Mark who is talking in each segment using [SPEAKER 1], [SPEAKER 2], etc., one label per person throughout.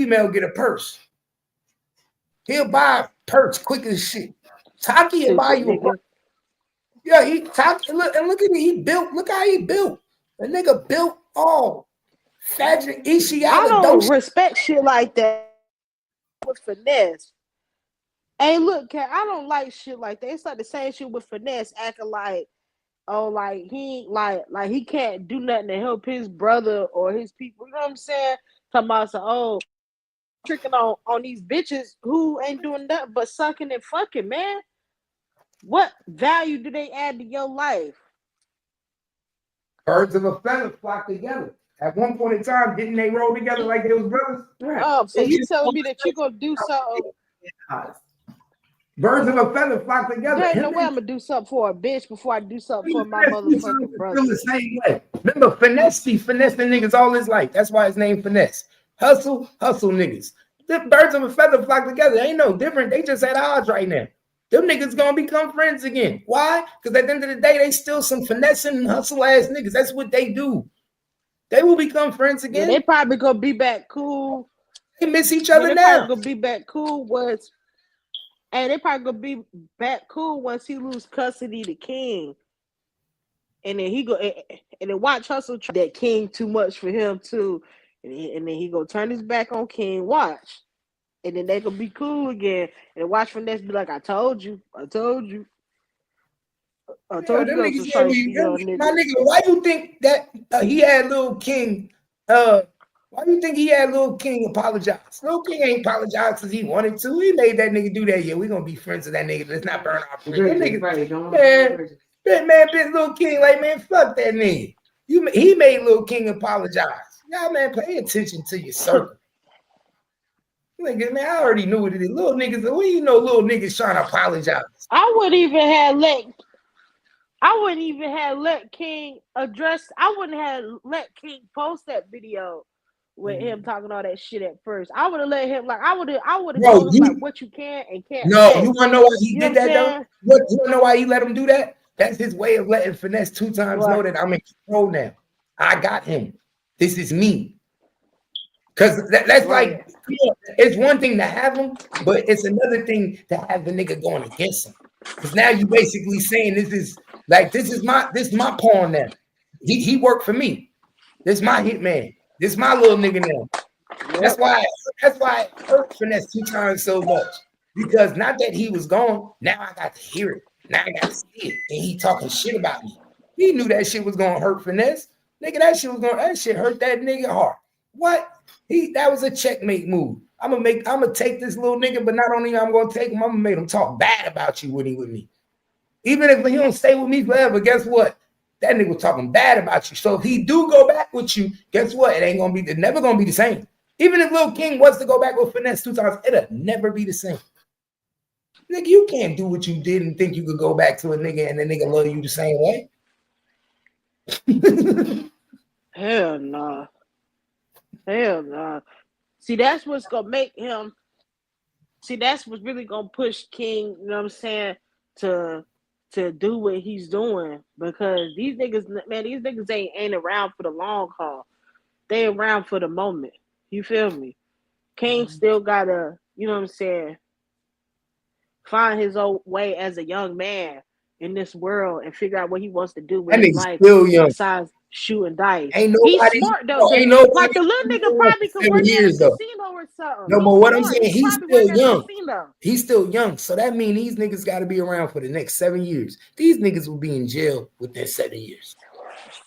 [SPEAKER 1] female get a purse. He'll buy a purse quick as shit. Taki will buy you a purse. Yeah, Taki, look at me. He built. Look how he built. The nigga built all. Fadric
[SPEAKER 2] I don't respect shit like that with finesse. Hey, look, Kat, I don't like shit like that. It's like the same shit with finesse, acting like, oh, like he like he can't do nothing to help his brother or his people. You know what I'm saying? Talking about tricking on these bitches who ain't doing nothing but sucking and fucking, man. What value do they add to your life?
[SPEAKER 1] Birds of a feather flock together. At one point in time, didn't they roll together like they was brothers?
[SPEAKER 2] Right. So you telling me that you gonna do something?
[SPEAKER 1] Birds of a feather flock together.
[SPEAKER 2] There ain't no way I'm gonna do something for a bitch before I do something for my motherfucking brother.
[SPEAKER 1] Feel the same way. Remember, finesse the niggas all his life. That's why his name finesse. Hustle niggas. The birds of a feather flock together. They ain't no different. They just at odds right now. Them niggas gonna become friends again. Why? Because at the end of the day, they still some finessing and hustle ass niggas. That's what they do. They will become friends again.
[SPEAKER 2] Yeah, they probably gonna be back cool.
[SPEAKER 1] They miss each other now.
[SPEAKER 2] They probably gonna be back cool they probably gonna be back cool once he lose custody to King. And then and then watch Hustle that King too much for him too. And then he gonna turn his back on King. Watch. And then they gonna be cool again. And watch Finesse be like, I told you. I told you.
[SPEAKER 1] My nigga, why you think that he had Lil King? Why do you think he had Lil King apologize? Lil King ain't apologized because he wanted to. He made that nigga do that. Yeah, we gonna be friends with that nigga. Let's not burn our bridges. Man, bitch, Lil King, like, man, fuck that nigga. He made Lil King apologize. Y'all, man, pay attention to your circle. Nigga, man, I already knew what it is. Little niggas, what do you know little niggas trying to apologize?
[SPEAKER 2] I wouldn't even have let King address. I wouldn't have let King post that video with him talking all that shit at first. I would have let him I would have told him like what you can and can't.
[SPEAKER 1] No, say. You wanna know why he did that though? You wanna know why he let him do that? That's his way of letting Finesse 2 times know that I'm in control now. I got him. This is me. Because that's like, it's one thing to have him, but it's another thing to have the nigga going against him. Because now you basically saying this is my pawn now. He worked for me. This is my hitman. This is my little nigga now. Yep. That's why it hurt Finesse 2 times so much. Because not that he was gone, now I got to hear it. Now I got to see it. And he talking shit about me. He knew that shit was gonna hurt Finesse. Nigga, that shit hurt that nigga hard. What? That was a checkmate move. I'm gonna take this little nigga, but not only I'm gonna take him, I'm gonna make him talk bad about you when he with me. Even if he don't stay with me forever, guess what? That nigga was talking bad about you. So if he do go back with you, guess what? It's never gonna be the same. Even if Lil King wants to go back with Finesse 2 times, it'll never be the same. Nigga, you can't do what you did and think you could go back to a nigga and the nigga love you the same way.
[SPEAKER 2] Hell nah. Hell nah. See, that's what's gonna make him. See, that's what's really gonna push King, you know what I'm saying, to do what he's doing. Because these niggas ain't around for the long haul. They around for the moment. You feel me? King still gotta, you know what I'm saying, find his own way as a young man in this world and figure out what he wants to do with his life besides shooting dice. He's smart though. Like the little nigga probably could work at a casino or something.
[SPEAKER 1] No, but what I'm saying, he's still young. He's still young. So that means these niggas got to be around for the next 7 years. These niggas will be in jail within 7 years.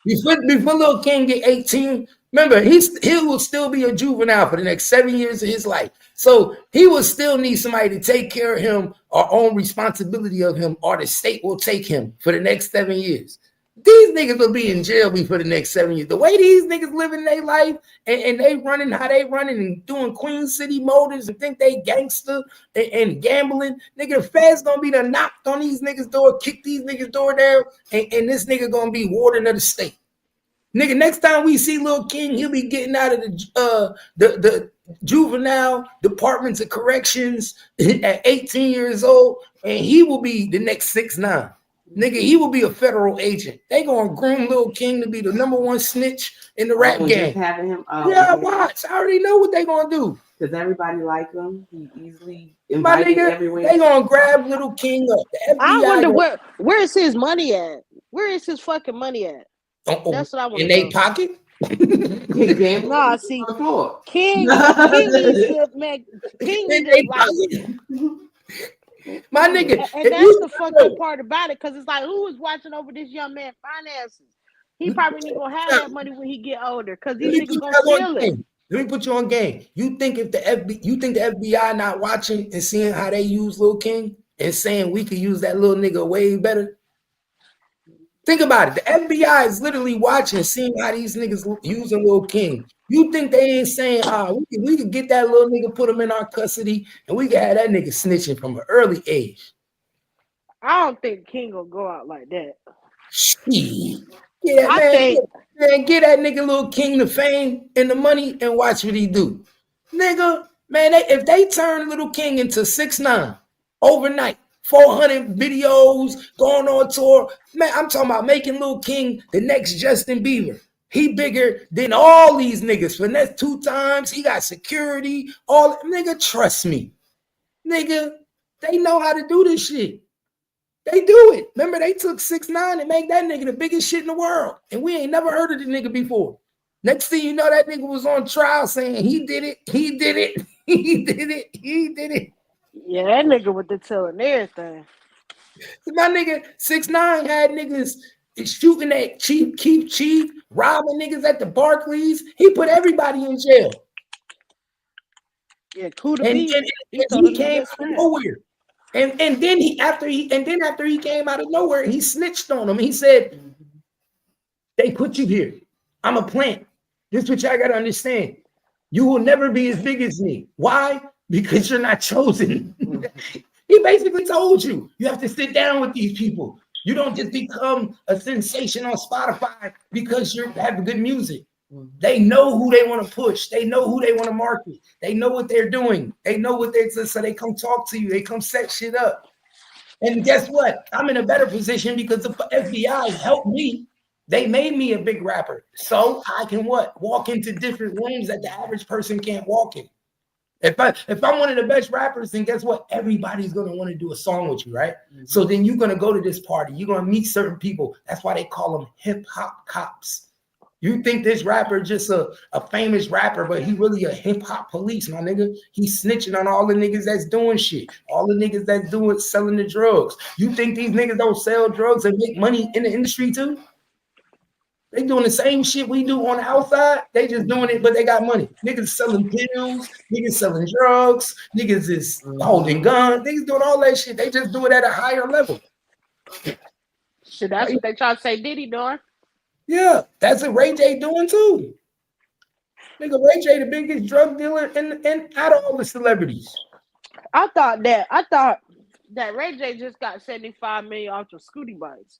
[SPEAKER 1] Before Lil King get 18, remember, he will still be a juvenile for the next 7 years of his life. So he will still need somebody to take care of him or own responsibility of him, or the state will take him for the next 7 years. These niggas will be in jail for the next 7 years. The way these niggas living their life and they running how they running and doing Queen City Motors and think they gangster and gambling, nigga, the feds gonna be done knocked on these niggas' door, kick these niggas' door down, and this nigga gonna be warden of the state. Nigga, next time we see Lil King, he'll be getting out of the juvenile departments of corrections at 18 years old, and he will be the next 6ix9ine. Nigga, he will be a federal agent. They gonna groom Lil King to be the #1 snitch in the rap game.
[SPEAKER 3] Having him,
[SPEAKER 1] yeah, watch. I already know what they gonna do.
[SPEAKER 3] Because everybody like him. He easily
[SPEAKER 1] invited My nigga, everywhere. They gonna grab Lil King up. The FBI
[SPEAKER 2] I wonder where is his money at? Where is his fucking money at? That's what I want.
[SPEAKER 1] In their pocket?
[SPEAKER 2] Nah, see, King needs to make King
[SPEAKER 1] my nigga,
[SPEAKER 2] and that's the fucked up part about it, because it's like, who is watching over this young man's finances? He probably ain't gonna have that money when he get older, because these niggas gonna steal it.
[SPEAKER 1] Let me put you on game. You think the FBI not watching and seeing how they use Lil King and saying we could use that little nigga way better? Think about it. The FBI is literally watching, seeing how these niggas using Lil King. You think they ain't saying, we could get that little nigga, put him in our custody, and we can have that nigga snitching from an early age?
[SPEAKER 2] I don't think King will go out like that.
[SPEAKER 1] Shit. Yeah, man, get that nigga Lil King the fame and the money and watch what he do. Nigga, man, if they turn Lil King into 6ix9ine overnight, 400 videos, going on tour, man, I'm talking about making Lil King the next Justin Bieber. He bigger than all these niggas. Finesse 2 times, he got security, all, nigga, trust me. Nigga, they know how to do this shit. They do it. Remember, they took 6ix9ine and made that nigga the biggest shit in the world. And we ain't never heard of the nigga before. Next thing you know, that nigga was on trial saying he did it, he did it, he did it, he did it.
[SPEAKER 2] Yeah, that nigga with the telling everything.
[SPEAKER 1] My nigga 6ix9ine had niggas shooting at Chief, robbing niggas at the Barclays. He put everybody in jail.
[SPEAKER 2] Yeah, cool to
[SPEAKER 1] be. And he came out of nowhere. And then after he came out of nowhere, he snitched on him. He said, they put you here. I'm a plant. This is what y'all gotta understand. You will never be as big as me. Why? Because you're not chosen. He basically told you, you have to sit down with these people. You don't just become a sensation on Spotify because you have good music. They know who they want to push. They know who they want to market. They know what they're doing. They know what they're doing. So they come talk to you. They come set shit up. And guess what? I'm in a better position because the FBI helped me. They made me a big rapper. So I can what? Walk into different rooms that the average person can't walk in. If I'm one of the best rappers, then guess what? Everybody's gonna want to do a song with you, right? Mm-hmm. So then you're gonna go to this party. You're gonna meet certain people. That's why they call them hip hop cops. You think this rapper just a famous rapper, but he really a hip hop police, my nigga. He's snitching on all the niggas that's doing shit, all the niggas that's doing selling the drugs. You think these niggas don't sell drugs and make money in the industry too? They doing the same shit we do on the outside. They just doing it, but they got money. Niggas selling pills, niggas selling drugs, niggas is holding guns, niggas doing all that shit. They just do it at a higher level.
[SPEAKER 2] Shit, that's what they try to say Diddy doing. Yeah,
[SPEAKER 1] that's what Ray J doing too. Nigga, Ray J the biggest drug dealer in out of all the celebrities.
[SPEAKER 2] I thought that Ray J just got $75 million off of Scooty bikes.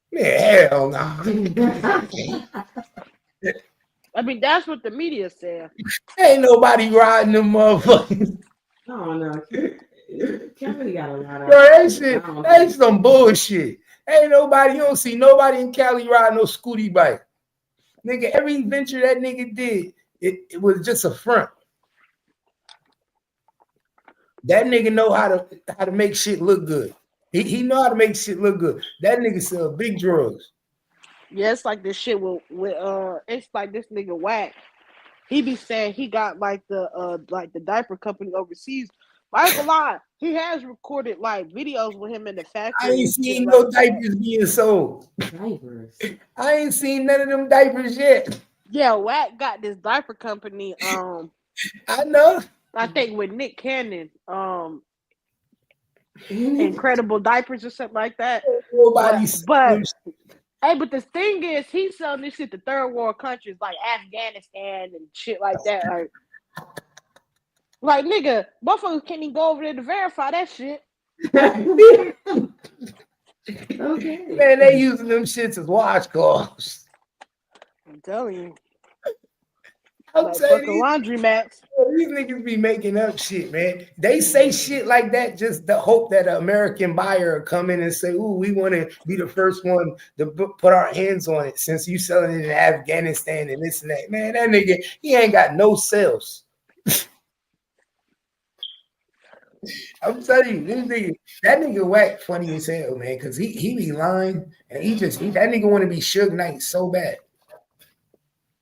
[SPEAKER 1] Yeah, hell no.
[SPEAKER 2] I mean, that's what the media said.
[SPEAKER 1] Ain't nobody riding them motherfuckers.
[SPEAKER 3] Oh no, Kelly got a lot of.
[SPEAKER 1] Bro, that's some bullshit. Ain't nobody, you don't see nobody in Cali riding no Scooty bike. Nigga, every venture that nigga did, it was just a front. That nigga know how to make shit look good. He know how to make shit look good. That nigga sell big drugs.
[SPEAKER 2] Yeah, it's like this shit with it's like this nigga Whack. He be saying he got like the diaper company overseas. But I ain't gonna lie, he has recorded like videos with him in the factory.
[SPEAKER 1] I ain't seen no diapers being sold. Diapers. I ain't seen none of them diapers yet.
[SPEAKER 2] Yeah, Whack got this diaper company.
[SPEAKER 1] I know.
[SPEAKER 2] I think with Nick Cannon. Incredible diapers or something like that. But the thing is, he's selling this shit to third world countries like Afghanistan and shit like that. Like nigga, motherfuckers can't even go over there to verify that shit.
[SPEAKER 1] Okay, man, they using them shits as washcloths.
[SPEAKER 2] I'm telling you.
[SPEAKER 1] I'm
[SPEAKER 2] like
[SPEAKER 1] saying
[SPEAKER 2] fucking laundromats.
[SPEAKER 1] these niggas be making up shit, man. They say shit like that just to hope that an American buyer will come in and say, "Ooh, we want to be the first one to put our hands on it since you selling it in Afghanistan and this and that." Man, that nigga, he ain't got no sales. I'm telling you, that nigga whack funny as hell, man, because he be lying and that nigga want to be Suge Knight so bad.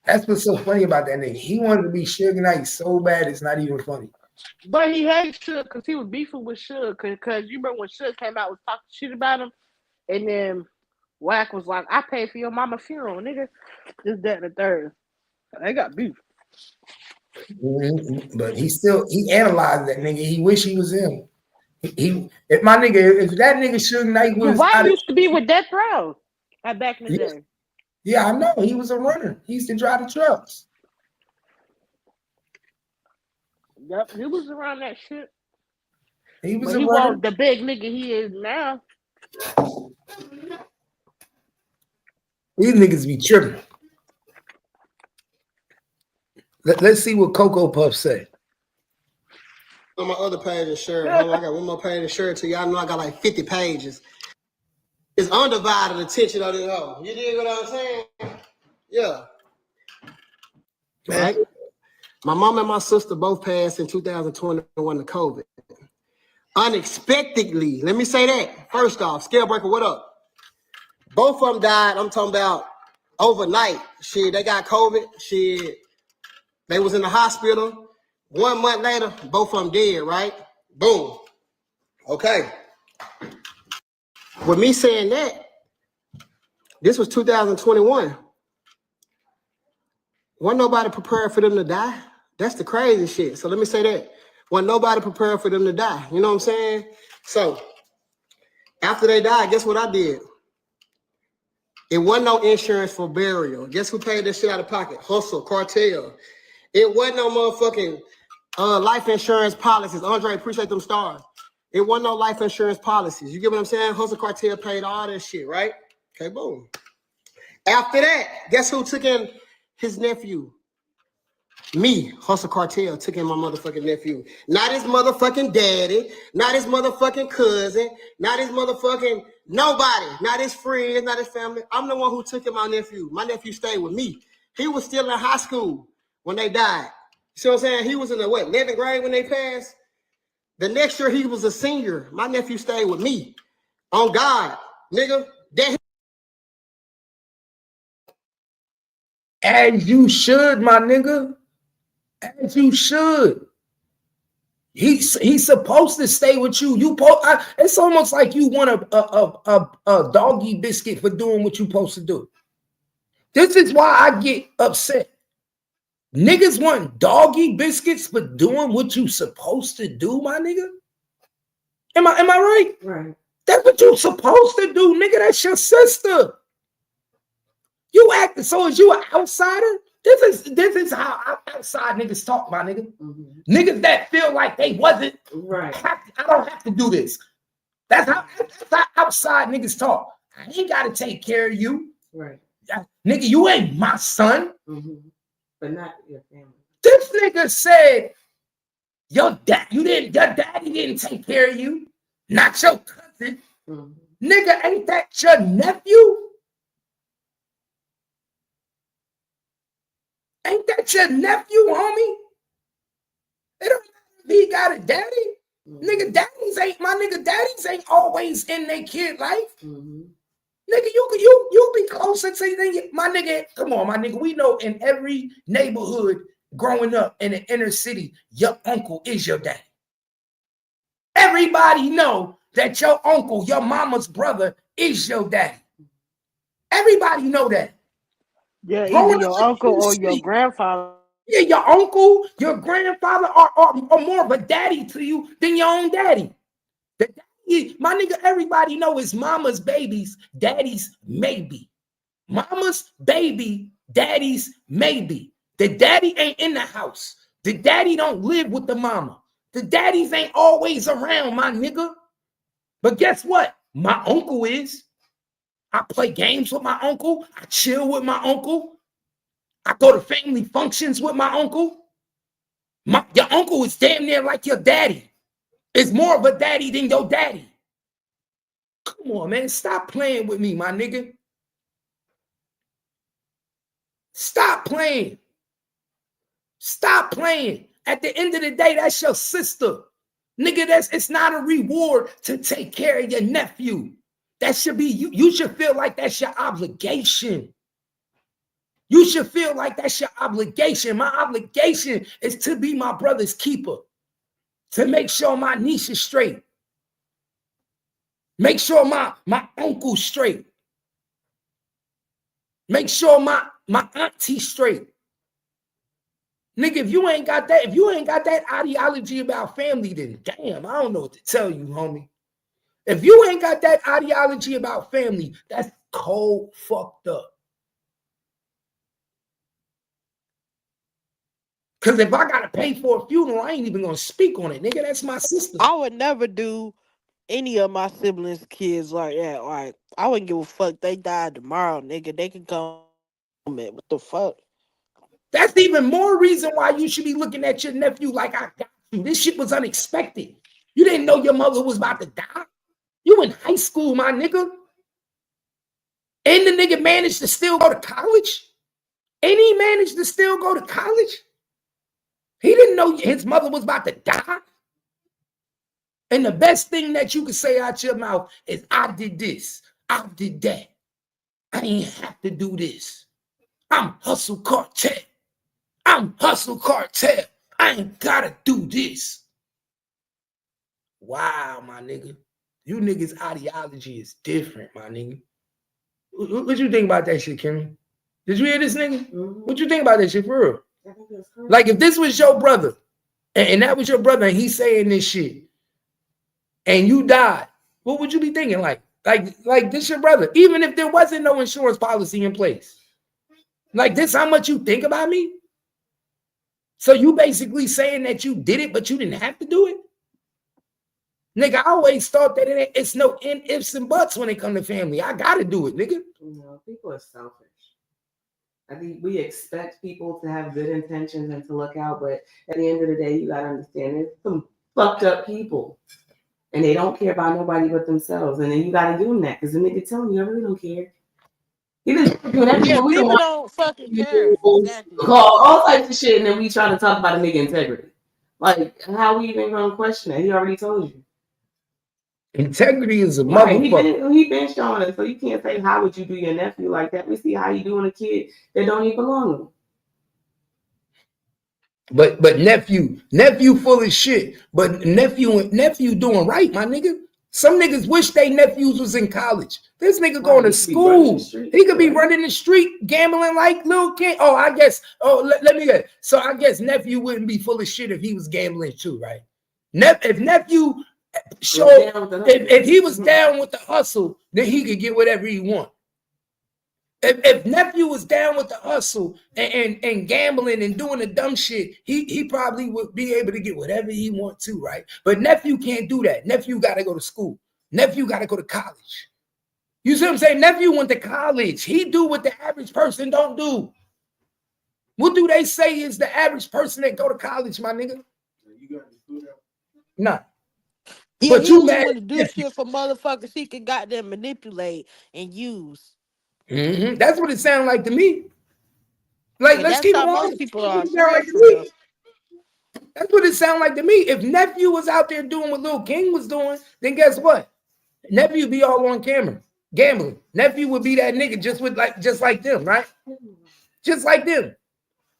[SPEAKER 1] That's what's so funny about that nigga. He wanted to be Suge Knight so bad, it's not even funny.
[SPEAKER 2] But he hates Suge because he was beefing with Suge. Because you remember when Suge came out was talking shit about him, and then Wack was like, "I paid for your mama funeral, nigga." This, that, and the third. They got beef.
[SPEAKER 1] Mm-hmm. But he analyzed that nigga. He wish he was him. If that nigga Suge Knight was,
[SPEAKER 2] Wack used to be with Death Row back in the day.
[SPEAKER 1] Yeah, I know. He was a runner. He used to drive the trucks.
[SPEAKER 2] Yep, he was around that shit.
[SPEAKER 1] He was
[SPEAKER 2] but
[SPEAKER 1] a
[SPEAKER 2] he
[SPEAKER 1] runner.
[SPEAKER 2] wasn't the big nigga he is now.
[SPEAKER 1] These niggas be tripping. Let's see what Cocoa Puff say.
[SPEAKER 4] On my other page of shirt. Hold on, I got one more page of shirt to y'all know I got like 50 pages. It's undivided attention on this hoe. You dig what I'm saying? Yeah. Right? My mom and my sister both passed in 2021 to COVID. Unexpectedly, let me say that. First off, Scalebreaker, what up? Both of them died, I'm talking about overnight. Shit, they got COVID. Shit, they was in the hospital. 1 month later, both of them dead, right? Boom. Okay. With me saying that, this was 2021. Wasn't nobody prepared for them to die? That's the crazy shit. So let me say that. Wasn't nobody prepared for them to die. You know what I'm saying? So after they died, guess what I did? It wasn't no insurance for burial. Guess who paid this shit out of pocket? Hustle, Cartel. It wasn't no motherfucking life insurance policies. Andre, appreciate them stars. It wasn't no life insurance policies. You get what I'm saying? Hustle Cartel paid all this shit, right? Okay, boom. After that, guess who took in his nephew? Me, Hustle Cartel, took in my motherfucking nephew. Not his motherfucking daddy, not his motherfucking cousin, not his motherfucking nobody, not his friends, not his family. I'm the one who took in my nephew. My nephew stayed with me. He was still in high school when they died. You see what I'm saying? He was in the 11th grade when they passed. The next year he was a senior. My nephew stayed with me. On God, nigga.
[SPEAKER 1] As you should, my nigga. As you should. He's supposed to stay with you. It's almost like you want a doggy biscuit for doing what you're supposed to do. This is why I get upset. Niggas want doggy biscuits for doing what you supposed to do, my nigga. Am I right?
[SPEAKER 3] Right.
[SPEAKER 1] That's what you supposed to do, nigga. That's your sister. You acting so as you an outsider. This is how outside niggas talk, my nigga. Mm-hmm. Niggas that feel like they wasn't
[SPEAKER 3] right.
[SPEAKER 1] I don't have to do this. That's how outside niggas talk. I ain't gotta take care of you.
[SPEAKER 3] Right.
[SPEAKER 1] Nigga, you ain't my son.
[SPEAKER 3] Mm-hmm. But not your family.
[SPEAKER 1] This nigga said, your daddy didn't take care of you. Not your cousin. Mm-hmm. Nigga, ain't that your nephew? Ain't that your nephew, homie? It don't matter if he got a daddy. Mm-hmm. Nigga, daddies ain't always in their kid life. Mm-hmm. Nigga, you be closer to my nigga. Come on, my nigga. We know in every neighborhood growing up in the inner city, your uncle is your daddy. Everybody know that your uncle, your mama's brother, is your daddy. Everybody know that.
[SPEAKER 2] Yeah, either your uncle or your grandfather.
[SPEAKER 1] Yeah, your uncle, your grandfather are more of a daddy to you than your own daddy. The daddy, my nigga, everybody know is mama's babies, daddy's maybe. Mama's baby, daddy's maybe. The daddy ain't in the house. The daddy don't live with the mama. The daddies ain't always around, my nigga. But guess what? My uncle is. I play games with my uncle. I chill with my uncle. I go to family functions with my uncle. Your uncle is damn near like your daddy. It's more of a daddy than your daddy. Come on, man. Stop playing with me, my nigga. Stop playing. Stop playing. At the end of the day, that's your sister. Nigga, it's not a reward to take care of your nephew. That should be, you should feel like that's your obligation. You should feel like that's your obligation. My obligation is to be my brother's keeper, to make sure my niece is straight. Make sure my uncle's straight. Make sure my auntie's straight. Nigga, if you ain't got that ideology about family, then damn, I don't know what to tell you, homie. If you ain't got that ideology about family, that's cold fucked up. Because if I gotta pay for a funeral, I ain't even gonna speak on it, nigga. That's my sister.
[SPEAKER 2] I would never do any of my siblings' kids like that. Like, I wouldn't give a fuck. They died tomorrow, nigga. They can come. What the fuck?
[SPEAKER 1] That's even more reason why you should be looking at your nephew like I got you. This shit was unexpected. You didn't know your mother was about to die. You in high school, my nigga. And the nigga managed to still go to college. And he managed to still go to college. He didn't know his mother was about to die. And the best thing that you can say out your mouth is, I did this. I did that. I ain't have to do this. I'm hustle cartel. I'm hustle cartel. I ain't gotta do this. Wow, my nigga. You niggas' ideology is different, my nigga. What you think about that shit, Kim? Did you hear this nigga?
[SPEAKER 3] Mm-hmm.
[SPEAKER 1] What you think about that shit for real? Like, if this was your brother, and that was your brother, and he's saying this shit, and you died, what would you be thinking? Like this your brother, even if there wasn't no insurance policy in place. Like, this how much you think about me? So you basically saying that you did it, but you didn't have to do it? Nigga, I always thought that it's no ifs and buts when it come to family. I gotta do it, nigga.
[SPEAKER 3] No, people are selfish. I think we expect people to have good intentions and to look out, but at the end of the day, you gotta understand there's some fucked up people, and they don't care about nobody but themselves. And then you gotta give them that, because the nigga telling you, I really don't care. He just doing everything.
[SPEAKER 2] Yeah,
[SPEAKER 3] We
[SPEAKER 2] people don't fucking care. Exactly.
[SPEAKER 3] Call all types of shit, and then we try to talk about a nigga integrity. Like, how we even gonna question it? He already told you.
[SPEAKER 1] Integrity is a
[SPEAKER 3] Right,
[SPEAKER 1] motherfucker.
[SPEAKER 3] he been showing us, so you can't say, how would you do your nephew like that? We see how you doing a kid that don't even belong to him.
[SPEAKER 1] But nephew full of shit. But nephew doing right, my nigga. Some niggas wish they nephews was in college. This nigga going to school. He could be running the street, gambling like Lil King. Oh, I guess. Oh, let me get. So I guess nephew wouldn't be full of shit if he was gambling too, right? If nephew showed, if he was down with the hustle, then he could get whatever he want. If nephew was down with the hustle and gambling and doing the dumb shit, he probably would be able to get whatever he want to, right? But nephew can't do that. Nephew got to go to school. Nephew got to go to college. You see what I'm saying? Nephew went to college. He do what the average person don't do. What do they say is the average person that go to college, my nigga? You got nah.
[SPEAKER 2] Yeah, but you want to do shit for motherfuckers he can goddamn manipulate and use.
[SPEAKER 1] Mm-hmm. That's what it sounds like to me. Like, let's keep it on.
[SPEAKER 2] Most people are.
[SPEAKER 1] That's what it sounds like to me. If nephew was out there doing what Lil King was doing, then guess what? Nephew be all on camera gambling. Nephew would be that nigga just like them, right? Just like them.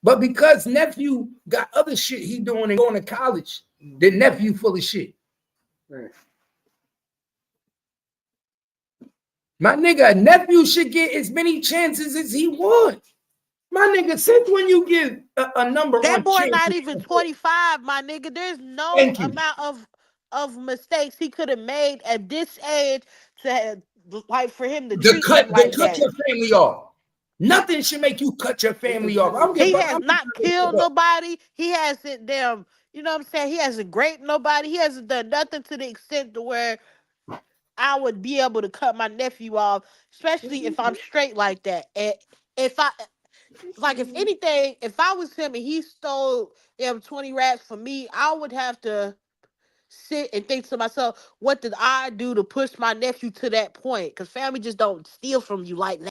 [SPEAKER 1] But because nephew got other shit he doing and going to college, then nephew full of shit. Right. My nigga, nephew should get as many chances as he wants. My nigga, since when you give a number
[SPEAKER 2] that
[SPEAKER 1] on
[SPEAKER 2] boy
[SPEAKER 1] chances,
[SPEAKER 2] not even 25, my nigga. There's no amount of mistakes he could have made at this age to like for him to treat him like that.
[SPEAKER 1] Cut your family off. Nothing should make you cut your family off.
[SPEAKER 2] He has not killed nobody. He hasn't you know what I'm saying? He hasn't raped nobody. He hasn't done nothing to the extent to where I would be able to cut my nephew off, especially if I'm straight like that. And if like, if anything, if I was him and he stole them 20 rats from me, I would have to sit and think to myself, what did I do to push my nephew to that point? Because family just don't steal from you like that.